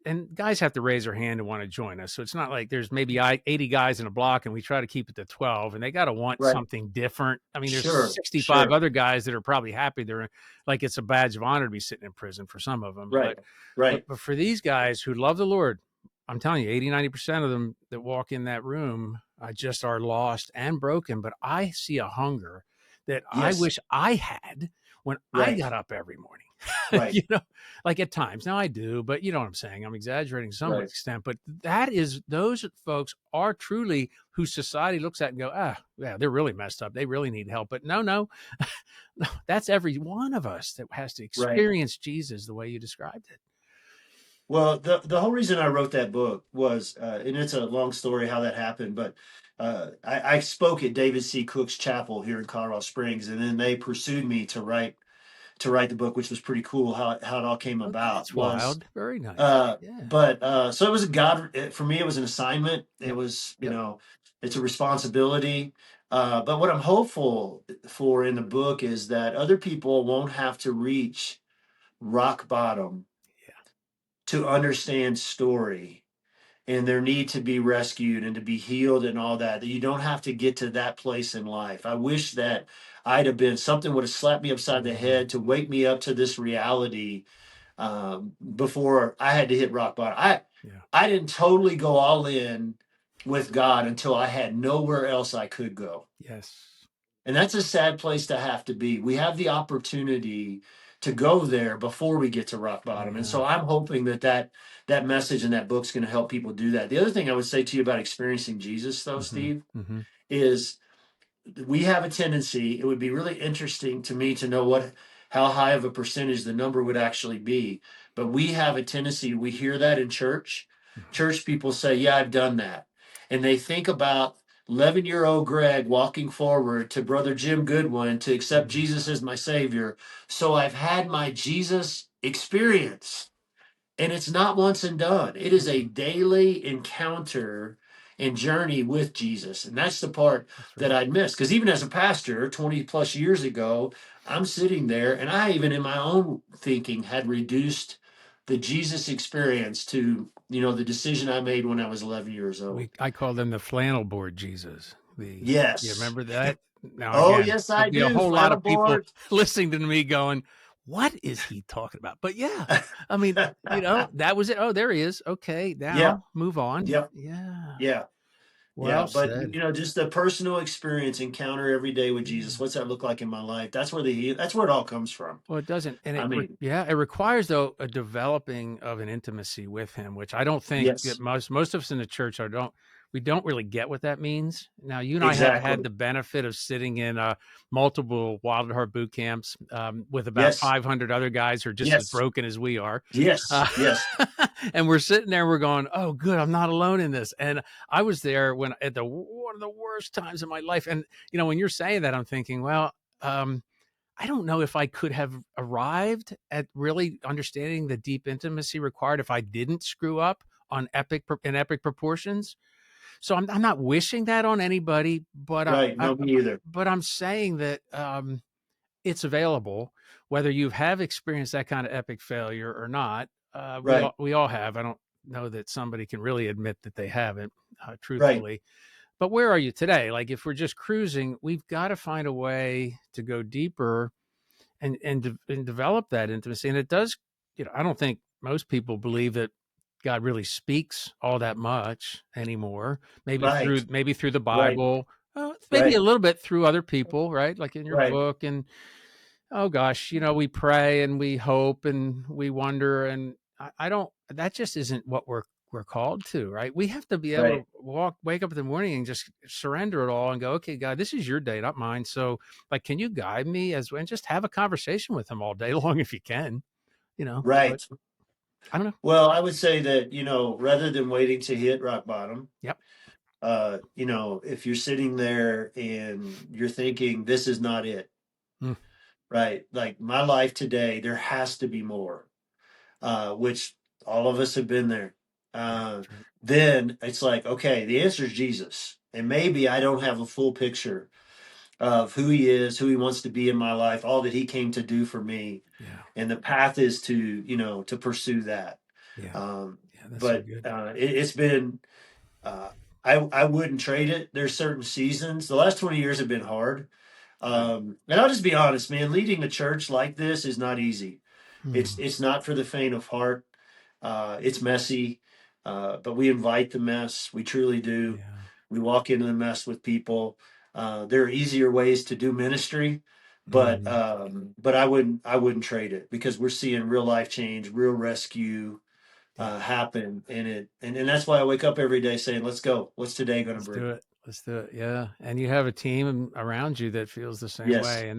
and guys have to raise their hand and want to join us. So it's not like there's maybe 80 guys in a block and we try to keep it to 12 and they got to want something different. I mean, there's 65 other guys that are probably happy. They're like, it's a badge of honor to be sitting in prison for some of them. But for these guys who love the Lord, I'm telling you, 80-90% of them that walk in that room just are lost and broken. But I see a hunger that I wish I had when I got up every morning. Like at times. Now I do, but you know what I'm saying? I'm exaggerating to some extent, but those folks are truly who society looks at and go, yeah, they're really messed up. They really need help. But no, that's every one of us that has to experience Jesus the way you described it. Well, the whole reason I wrote that book was, and it's a long story how that happened, but I spoke at David C. Cook's chapel here in Colorado Springs, and then they pursued me to write the book, which was pretty cool how it all came about. That's wild. Very nice. But so it was for me, it was an assignment. It was, it's a responsibility. But what I'm hopeful for in the book is that other people won't have to reach rock bottom to understand story and their need to be rescued and to be healed and all that you don't have to get to that place in life. I wish that something would have slapped me upside the head to wake me up to this reality before I had to hit rock bottom. I didn't totally go all in with God until I had nowhere else I could go. Yes. And that's a sad place to have to be. We have the opportunity to go there before we get to rock bottom. And so I'm hoping that message in that book's going to help people do that. The other thing I would say to you about experiencing Jesus, though, Steve, is we have a tendency, it would be really interesting to me to know how high of a percentage the number would actually be. But we have a tendency, we hear that in church. Church people say, yeah, I've done that. And they think about 11-year-old Greg walking forward to Brother Jim Goodwin to accept Jesus as my Savior. So I've had my Jesus experience. And it's not once and done. It is a daily encounter and journey with Jesus. And that's the part that I'd miss. Because even as a pastor 20 plus years ago, I'm sitting there and I even in my own thinking had reduced the Jesus experience to, the decision I made when I was 11 years old. I call them the flannel board Jesus. Yes. You remember that? Now, again, yes, I do. A whole lot of people listening to me going, what is he talking about? But yeah, I mean, that was it. Oh, there he is. Okay, now move on. Yeah. Well but said. Just the personal experience, encounter every day with Jesus. What's that look like in my life? That's where it all comes from. Well, it doesn't, and it requires though a developing of an intimacy with him, which I don't think that most of us in the church we don't really get what that means. Now, you and I have had the benefit of sitting in multiple Wild at Heart boot camps with about 500 other guys who are just as broken as we are. Yes. And we're sitting there, we're going, oh, good, I'm not alone in this. And I was there one of the worst times in my life. And, when you're saying that, I'm thinking, well, I don't know if I could have arrived at really understanding the deep intimacy required if I didn't screw up in epic proportions. So I'm not wishing that on anybody, but me either. But I'm saying that it's available, whether you have experienced that kind of epic failure or not. We all have. I don't know that somebody can really admit that they haven't, truthfully. Right. But where are you today? Like if we're just cruising, we've got to find a way to go deeper and develop that intimacy. And it does. I don't think most people believe that God really speaks all that much anymore. Maybe through the Bible, maybe a little bit through other people, right? Like in your book. And oh gosh, we pray and we hope and we wonder. And I don't. That just isn't what we're called to, right? We have to be able to wake up in the morning and just surrender it all and go, okay, God, this is your day, not mine. So, like, can you guide me and just have a conversation with him all day long if you can, Right. But, I don't know. Well, I would say that, rather than waiting to hit rock bottom, if you're sitting there and you're thinking, this is not it, right? Like my life today, there has to be more, which all of us have been there. Yeah, Uh, that's right. then it's like, okay, the answer is Jesus. And maybe I don't have a full picture of who he is, who he wants to be in my life, all that he came to do for me. Yeah, And the path is to, to pursue that. yeah, Um, yeah. That's so but good. it's been, uh, I wouldn't trade it. There's certain seasons. The last 20 years have been hard. And I'll just be honest, man, leading a church like this is not easy. Hmm. It's not for the faint of heart. It's messy, but we invite the mess. We truly do. Yeah, We walk into the mess with people. There are easier ways to do ministry, hmm, but I wouldn't trade it because we're seeing real life change, real rescue yeah. happen in it, and that's why I wake up every day saying, "Let's go. What's today going to Let's do bring?" it. Let's do it. Yeah, and you have a team around you that feels the same Yes, way,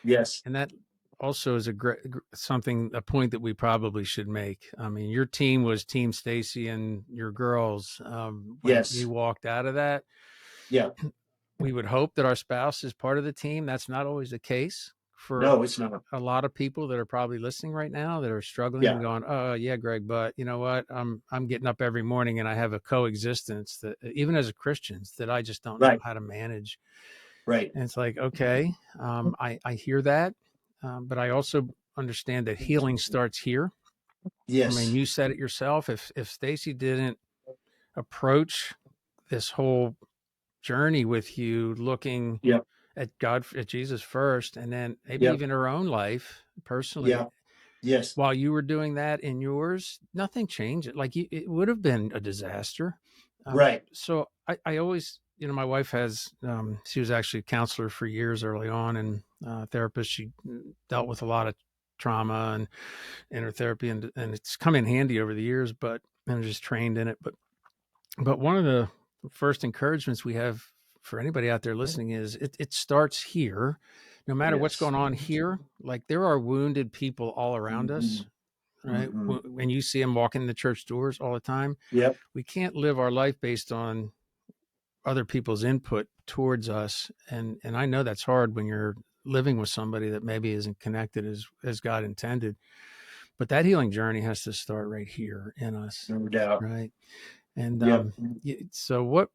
yes, and that also is a great something a point that we probably should make. I mean, your team was Team Stacy and your girls. When you yes, walked out of that, yeah. we would hope that our spouse is part of the team. That's not always the case for No, it's not. a lot of people that are probably listening right now that are struggling and Yeah, going, "Oh, yeah, Greg, but you know what? I'm getting up every morning and I have a coexistence that even as a Christians that I just don't know right, how to manage." right. And it's like, okay, I hear that, but I also understand that healing starts here. I mean, Yes, you said it yourself. If Stacy didn't approach this whole journey with you looking yep, at God, at Jesus first, and then maybe yep, even her own life personally, yeah, yes, while you were doing that in yours, nothing changed. Like it would have been a disaster. right. So I always, my wife has, she was actually a counselor for years early on and therapist. She dealt with a lot of trauma and inner therapy, and it's come in handy over the years, but I'm just trained in it. But one of the first encouragements we have for anybody out there listening is it starts here. No matter what's Yes. going on here, like there are wounded people all around Hmm. us, right? Hmm. When you see them walking the church doors all the time, Yep. we can't live our life based on other people's input towards us. And I know that's hard when you're living with somebody that maybe isn't connected as God intended. But that healing journey has to start right here in us, No doubt. right? And Yep. so what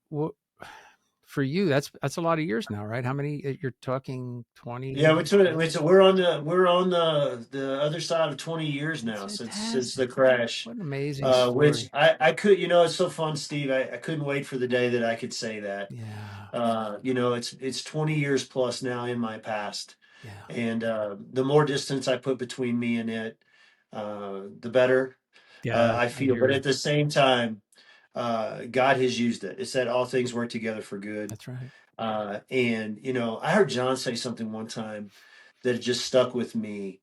for you? That's a lot of years now, right? How many? You're talking Yeah, 20? we're on the other side of 20 years That's now since fantastic. the crash. What an amazing Which story. I could, it's so fun, Steve. I couldn't wait for the day that I could say that. Yeah, It's 20 years plus now in my past, yeah, and the more distance I put between me and it, the better yeah. I I feel. hear But you. at the same time, God has used it. It said all things work together for good. That's right. And I heard John say something one time that just stuck with me.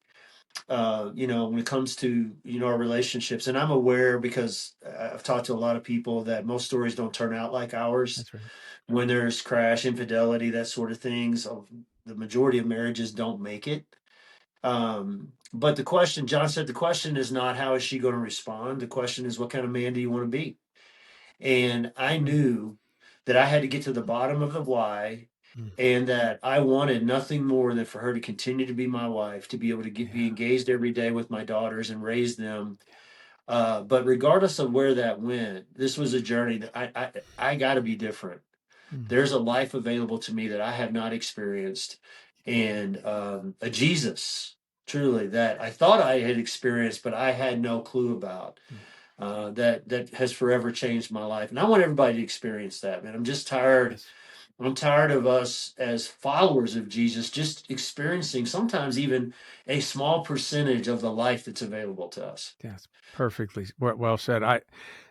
When it comes to our relationships, and I'm aware because I've talked to a lot of people that most stories don't turn out like ours. That's right. When there's crash, infidelity, that sort of things, the majority of marriages don't make it. But John said, the question is not how is she going to respond. The question is, what kind of man do you want to be? And I knew that I had to get to the bottom of the why, Mm, and that I wanted nothing more than for her to continue to be my wife, to be able to be yeah, engaged every day with my daughters and raise them. But regardless of where that went, this was a journey that I got to be different. mm, There's a life available to me that I have not experienced, and a Jesus truly that I thought I had experienced, but I had no clue about. mm. That has forever changed my life, and I want everybody to experience that. Man, I'm just tired. Yes. I'm tired of us as followers of Jesus just experiencing sometimes even a small percentage of the life that's available to us. Yes, perfectly well said.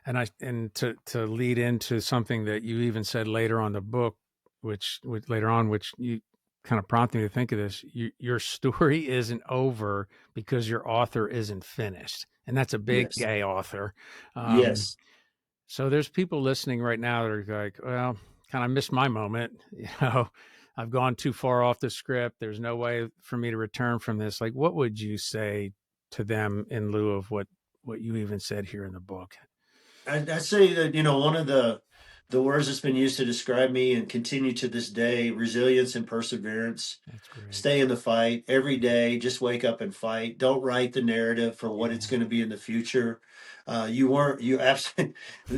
And to lead into something that you even said later on the book, which later on, which you kind of prompted me to think of this. Your story isn't over because your author isn't finished, and that's a big Yes. gay author. Um, Yes. so there's people listening right now that are like, well, kind of missed my moment. I've gone too far off the script. There's no way for me to return from this. Like, what would you say to them in lieu of what you even said here in the book? I say that one of the words that's been used to describe me and continue to this day: resilience and perseverance. That's great. Stay in the fight every day. Just wake up and fight. Don't write the narrative for what it's Yeah. going to be in the future. You absolutely,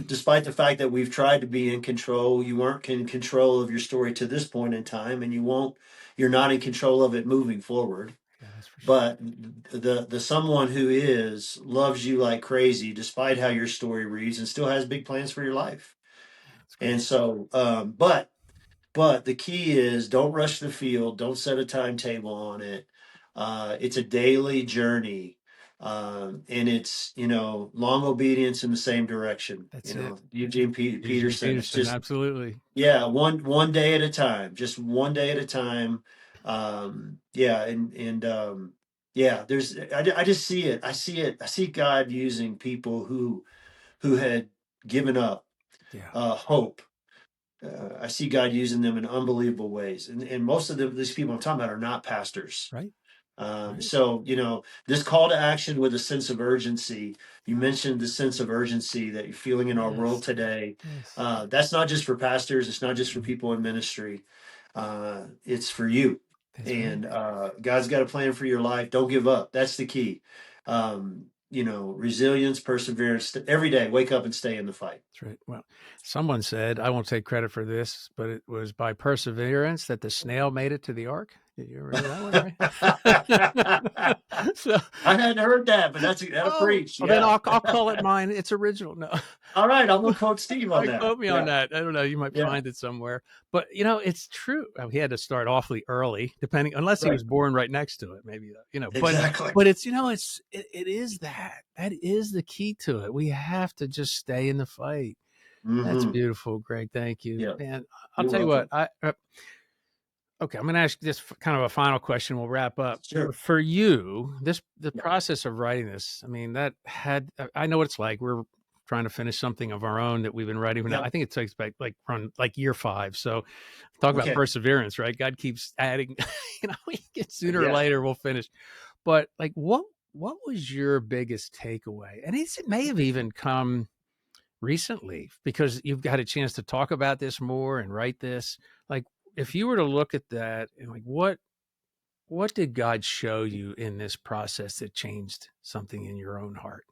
despite the fact that we've tried to be in control, you weren't in control of your story to this point in time, and you're not in control of it moving forward. Yeah, that's for sure. But the someone who is loves you like crazy, despite how your story reads, and still has big plans for your life. Yeah, that's great. And so, but the key is, don't rush the field. Don't set a timetable on it. It's a daily journey. And it's, long obedience in the same direction. That's it. Eugene Peterson. It's Peterson, just, absolutely. yeah, one day at a time, just one day at a time. Yeah. Yeah, I just see it. I see it. I see God using people who had given up, Yeah. hope. I see God using them in unbelievable ways, and most of these people I'm talking about are not pastors. Right. Right. So this call to action with a sense of urgency. You mentioned the sense of urgency that you're feeling in our world Yes. today. Yes. That's not just for pastors. It's not just for Mhm. people in ministry. It's for you. That's right. And God's got a plan for your life. Don't give up. That's the key. Resilience, perseverance. Every day, wake up and stay in the fight. That's right. Well, someone said, I won't take credit for this, but it was by perseverance that the snail made it to the ark. Did you ever hear that one, right? So, I hadn't heard that, but that'll preach. well, then Yeah. I'll call it mine. It's original. No. All right, I'm gonna quote Steve on that. Quote me on Yeah. that. I don't know. You might Yeah. find it somewhere, but it's true. He had to start awfully early, unless he Right. was born right next to it, maybe. Exactly. But it's it is that is the key to it. We have to just stay in the fight. That's Mm-hmm. beautiful, Greg. Thank you, Yeah. man. I'll You're tell you what. welcome. Okay, I'm going to ask this kind of a final question. We'll wrap up. Sure. For you, the Yeah. process of writing this, I mean, I know what it's like. We're trying to finish something of our own that we've been writing now. Yeah. I think it takes back from year 5. So talk about Okay. perseverance, right? God keeps adding, sooner or Yeah. later we'll finish. But what was your biggest takeaway? And it may have even come recently because you've got a chance to talk about this more and write this. Like, if you were to look at that and what did God show you in this process that changed something in your own heart?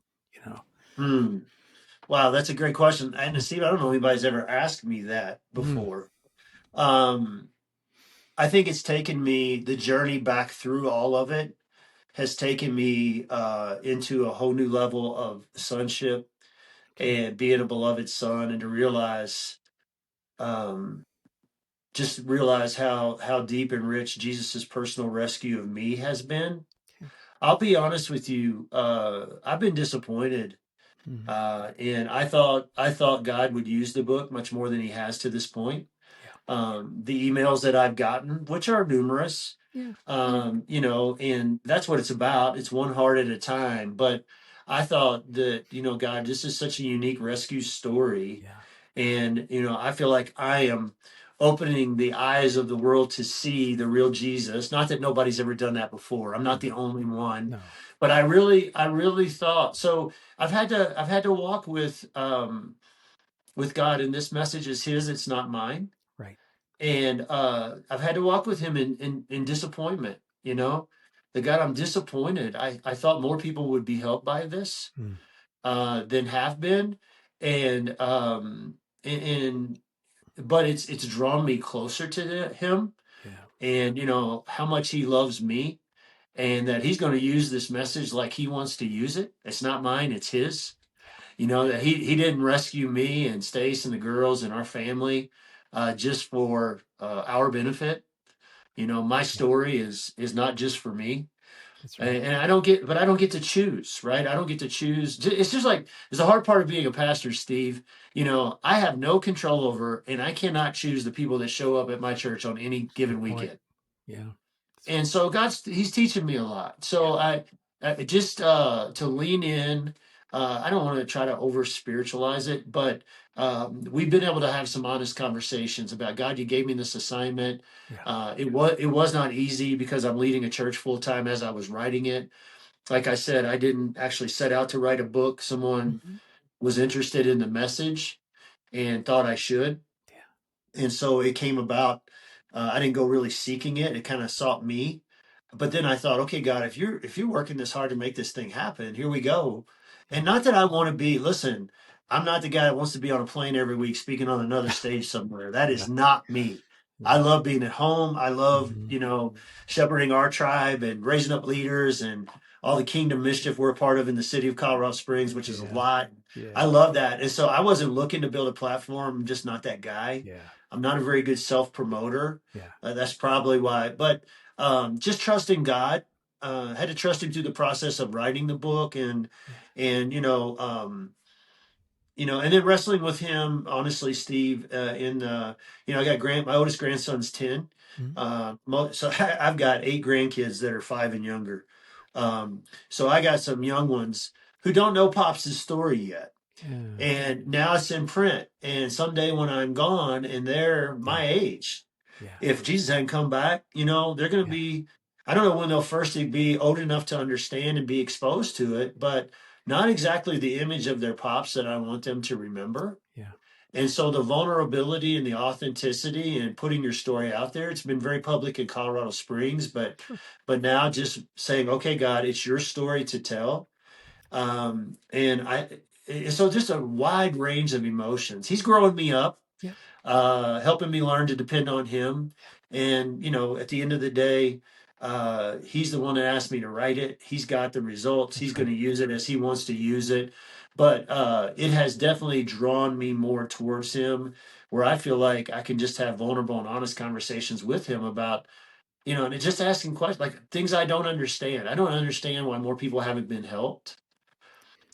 Hmm. Wow, that's a great question. And Steve, I don't know if anybody's ever asked me that before. I think it's taken me, the journey back through all of it has taken me into a whole new level of sonship and being a beloved son, and to um, realize how deep and rich Jesus's personal rescue of me has been. Okay. I'll be honest with you. I've been disappointed, Mhm. and I thought God would use the book much more than He has to this point. Yeah. The emails that I've gotten, which are numerous, Yeah. and that's what it's about. It's one heart at a time. But I thought that, God, this is such a unique rescue story. Yeah. And, I feel like I am opening the eyes of the world to see the real Jesus. Not that nobody's ever done that before. I'm not the only one. No. But I really thought so. I've had to walk with God, and this message is His. It's not mine. Right. And I've had to walk with Him in disappointment. The God, I'm disappointed. I thought more people would be helped by this than have been, and but it's drawn me closer to Him, Yeah. and how much He loves me, and that He's going to use this message like He wants to use it. It's not mine, it's His. That He didn't rescue me and Stace and the girls and our family just for our benefit. My story is not just for me. That's right. And I don't get to choose, right? I don't get to choose. It's just like, it's the hard part of being a pastor, Steve. I have no control over, and I cannot choose the people that show up at my church on any given Good point. weekend. Yeah. And so He's teaching me a lot. So I just to lean in. I don't want to try to over spiritualize it, but we've been able to have some honest conversations about, God, you gave me this assignment. Yeah. It was not easy because I'm leading a church full time as I was writing it. Like I said, I didn't actually set out to write a book. Someone Mhm. was interested in the message, and thought I should. And so it came about. I didn't go really seeking it. It kind of sought me. But then I thought, okay, God, if you're working this hard to make this thing happen, here we go. And not that I want to be. Listen, I'm not the guy that wants to be on a plane every week speaking on another stage somewhere. That Yeah. is not me. I love being at home. I love, Mm-hmm. shepherding our tribe and raising up leaders and all the kingdom mischief we're a part of in the city of Colorado Springs, which is a lot. Yeah. I love that. And so I wasn't looking to build a platform. I'm just not that guy. Yeah. I'm not a very good self promoter. Yeah. That's probably why. But just trusting God. Had to trust Him through the process of writing the book, and and then wrestling with Him. Honestly, Steve, I got my oldest grandson's 10. So I've got 8 grandkids that are 5 and younger. So I got some young ones who don't know Pops' story yet. Yeah. And now it's in print. And someday when I'm gone and they're my age, if Jesus hadn't come back, they're going to be, I don't know when they'll first be old enough to understand and be exposed to it, but not exactly the image of their pops that I want them to remember. Yeah. And so the vulnerability and the authenticity and putting your story out there, it's been very public in Colorado Springs, but now just saying, okay, God, it's your story to tell. So just a wide range of emotions. He's growing me up, helping me learn to depend on Him. And, at the end of the day, He's the one that asked me to write it. He's got the results. He's going to use it as He wants to use it. But it has definitely drawn me more towards Him, where I feel like I can just have vulnerable and honest conversations with Him about, and just asking questions, like things I don't understand. I don't understand why more people haven't been helped.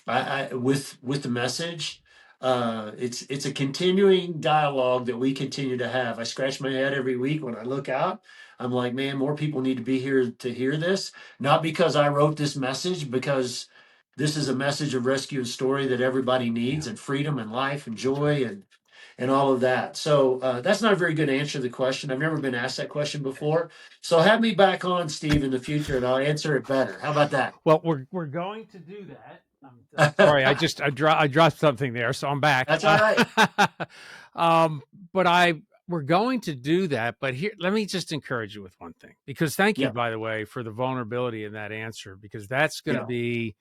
With the message. It's a continuing dialogue that we continue to have. I scratch my head every week when I look out. I'm like, man, more people need to be here to hear this. Not because I wrote this message, because this is a message of rescue and story that everybody needs, and freedom and life and joy and all of that. So that's not a very good answer to the question. I've never been asked that question before. So have me back on, Steve, in the future, and I'll answer it better. How about that? Well, we're going to do that. I'm sorry, I dropped something there, so I'm back. That's all right. But we're going to do that. But here, let me just encourage you with one thing, because thank you, by the way, for the vulnerability in that answer, because that's going to be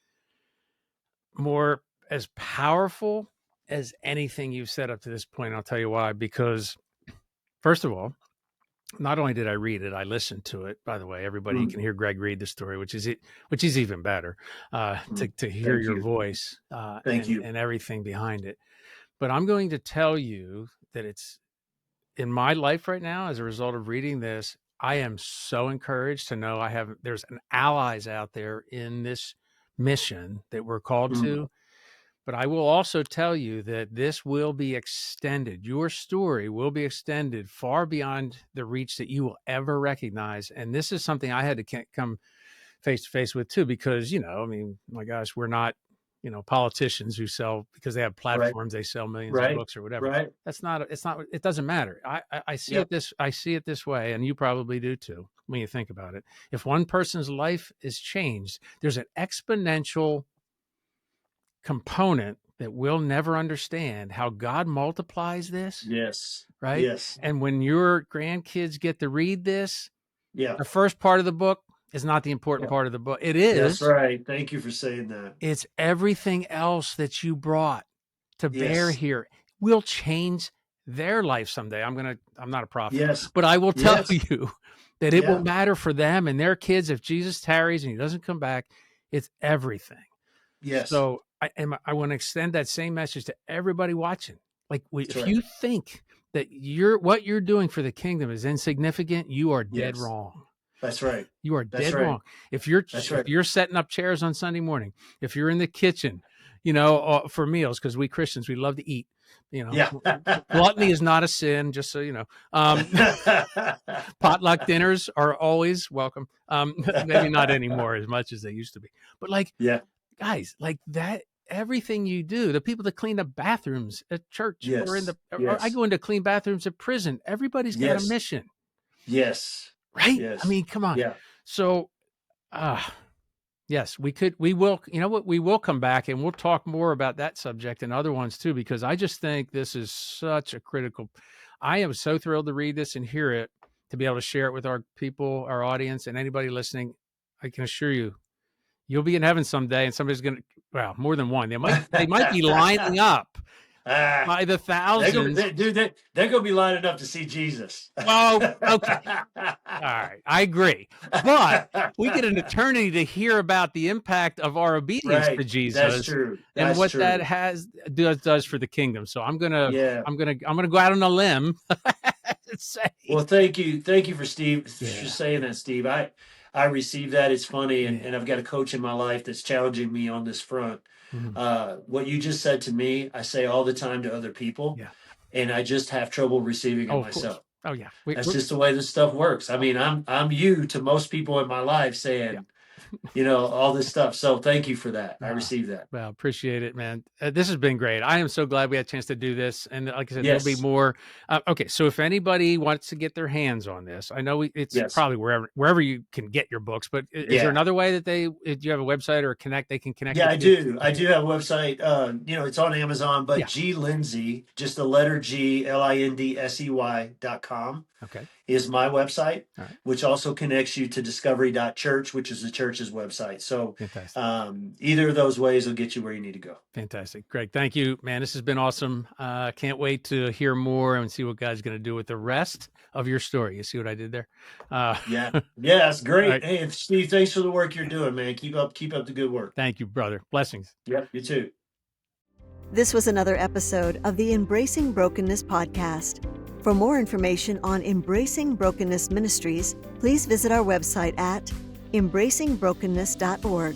more as powerful as anything you've said up to this point. I'll tell you why. Because first of all, not only did I read it, I listened to it. By the way, everybody can hear Greg read the story, which is even better to hear your voice and everything behind it. But I'm going to tell you that it's in my life right now, as a result of reading this, I am so encouraged to know there's an allies out there in this mission that we're called to. But I will also tell you that this will be extended. Your story will be extended far beyond the reach that you will ever recognize. And this is something I had to come face to face with too, because, my gosh, we're not, politicians who sell, because they have platforms, they sell millions of books or whatever. It doesn't matter. I see it this way. And you probably do too, when you think about it. If one person's life is changed, there's an exponential component that we'll never understand, how God multiplies this. Yes. Right. Yes. And when your grandkids get to read this, the first part of the book is not the important part of the book. It is. That's right. Thank you for saying that. It's everything else that you brought to bear here will change their life someday. I'm not a prophet, but I will tell you that it will matter for them and their kids if Jesus tarries and He doesn't come back. It's everything. Yes. So I want to extend that same message to everybody watching. Like, if you think that what you're doing for the kingdom is insignificant, you are dead wrong. That's right. You are dead wrong. If you're setting up chairs on Sunday morning, if you're in the kitchen, for meals, because we Christians, we love to eat. Gluttony is not a sin, just so you know. Potluck dinners are always welcome. Maybe not anymore as much as they used to be, but guys, like that. Everything you do, the people that clean the bathrooms at church or I go into clean bathrooms at prison. Everybody's got a mission. Yes. Right. Yes. I mean, come on. Yeah. So, Yes, we will, you know what, we will come back and we'll talk more about that subject and other ones too, because I just think this is such a critical, I am so thrilled to read this and hear it, to be able to share it with our people, our audience, and anybody listening. I can assure you, you'll be in heaven someday, and somebody's going to, well, more than one. They might be lining up by the thousands. They're going to be lining up to see Jesus. Well, okay. All right. I agree. But we get an eternity to hear about the impact of our obedience to Jesus. That's true. And what that does for the kingdom. So I'm going to go out on a limb and say. Well, thank you. Thank you for saying that, Steve. I received that. It's funny. And I've got a coach in my life that's challenging me on this front. Mm-hmm. What you just said to me, I say all the time to other people, and I just have trouble receiving it myself. Oh yeah, that's just the way this stuff works. I mean, I'm you to most people in my life saying, all this stuff. So thank you for that. I received that. Well, appreciate it, man. This has been great. I am so glad we had a chance to do this. And like I said, there'll be more. Okay, so if anybody wants to get their hands on this, I know it's probably wherever you can get your books, but is there another way that do you have a website or they can connect? Yeah, I do. I do have a website. It's on Amazon, but G Lindsey, just the letter G, LINDSEY.com. Okay. Is my website, which also connects you to discovery.church, which is the church's website. So either of those ways will get you where you need to go. Fantastic. Greg, thank you, man. This has been awesome. Can't wait to hear more and see what God's going to do with the rest of your story. You see what I did there? It's great. Right. Hey, Steve, thanks for the work you're doing, man. Keep up the good work. Thank you, brother. Blessings. Yep, you too. This was another episode of the Embracing Brokenness podcast. For more information on Embracing Brokenness Ministries, please visit our website at embracingbrokenness.org.